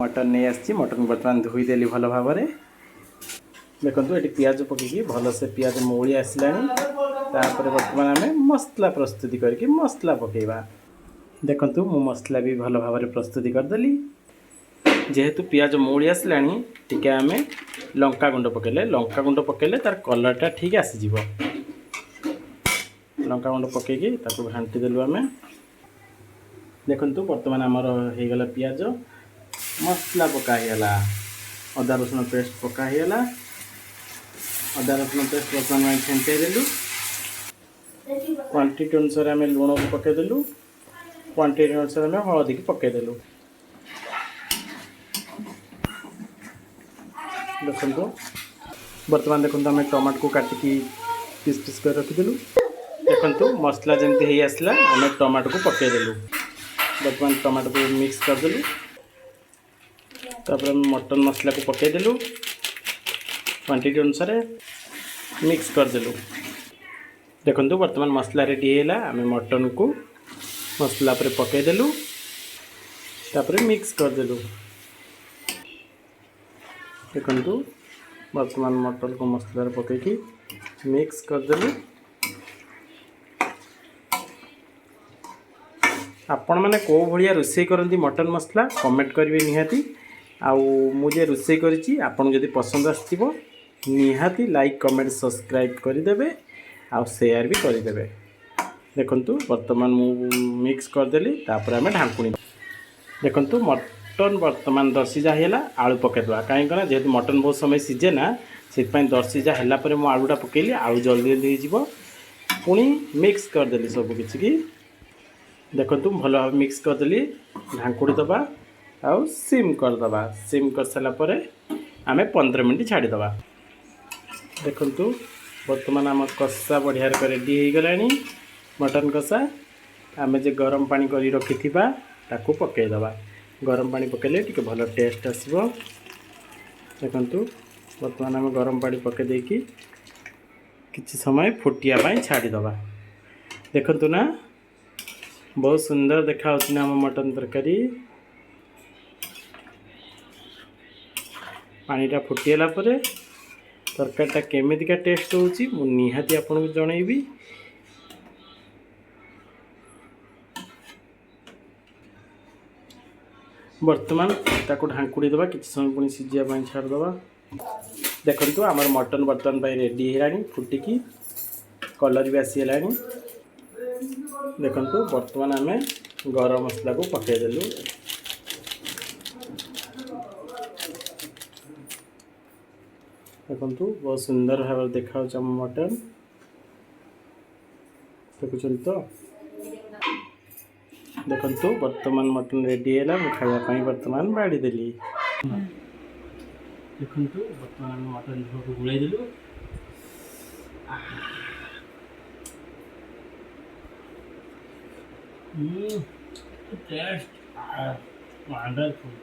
mutton नहीं आसी mutton बर्तमान धोईदेली भल भाव देखो ये पियाज पकईकि भलसे पियाज मौली आसला बर्तमान आम मसला प्रस्तुति करके मसला पकेबा देखु मु मसला भी भल भाव प्रस्तुति करदेली जेहेतु पियाज मौली आसला टिके आम लंका गुंड पकेले तार कलरटा ठीक आसीज लंका गुंड पकईकि घाटी देलु आम देखु बर्तमान आमर हो गला पियाज मसला पकाईगला अदा रसुण पेस्ट पकाईगला अदा रसुण पेस्ट बर्तमान फेंटे देलु क्वांटिटी अनुसार आम लुण को पकईदेलु क्वांटिटी अनुसार आम हलदी की पकईदेलु देखो बर्तमान देखो आम टमाटो को काटिकी पीस पीस कर रखीदेलु देखो मसला जमी हो आसला आम टमाटो को पकईदेलु बर्तमान टमाटो को मिक्स करदेलु तापर मटन मसला को पकईदेलु क्वांटिटी अनुसार मिक्स करदेलु देखो बर्तमान मसला रेडी है आम मटन को मसला पर पकईदेलु तापर मिक्स करदेलु देखो बर्तमान मटन को मसला पकईकि मिक्स करदेलु आपण मैंने कौ भाया रोषे करती मटन मसला कमेंट करेंगे निहाती आउ मुझे रोषे करी आपन जदि पसंद आसो निहाती लाइक कमेंट सब्सक्राइब करदे आउ शेयर भी करदे देखु बर्तमान मु मिक्स करदेली तापर आम ढांकुणी देखु मटन बर्तमान दर्शिजा है आलू पकईदे कहीं जेहेतु मटन बहुत समय सीझे ना से दर्शिजा है मु आलूटा पकईली आलू जल्दी जल्दी हो पुणी मिक्स करदेली सबकि की देखो भल भाव मिक्स करदेली ढांकुड़ी दबा आउ सिम करदबा सिम कर सारापर आम 15 मिनट छाड़ीदबा देखु बर्तमान आम कषा बढ़िया रेडी हो गला मटन कषा आम जे गरम पानी कर रखि ताकू पकईदबा गरम पानी पकईले टिके भल टेस्ट आसो देखु बर्तमान आम गरम पानी पकई किसी समय फुटिया छाड़ीदबा देखु ना बहुत सुंदर देखा आम मटन तरकारी पानीटा फुटीगला तरकारीटा केमितिका टेस्ट होची मु निहाती आपन को जनइबी बर्तमान ताको ढांकुड़ी दबा किसी समय पुणी सीझा छाड़दबा देखु आमर मटन बर्तमान रेडी है फुटिकी कलर भी आसीगला देखु बर्तमान आम गरम मसला को पकईदेलु देखु बहुत सुंदर भाव देखा मटन देखुं तो देखु बर्तमान मटन रेडी है खावाई बर्तमान बाड़ी देली देखु बर्तमान मटन झोल को गुड़ाई देलु टेस्ट वंडरफुल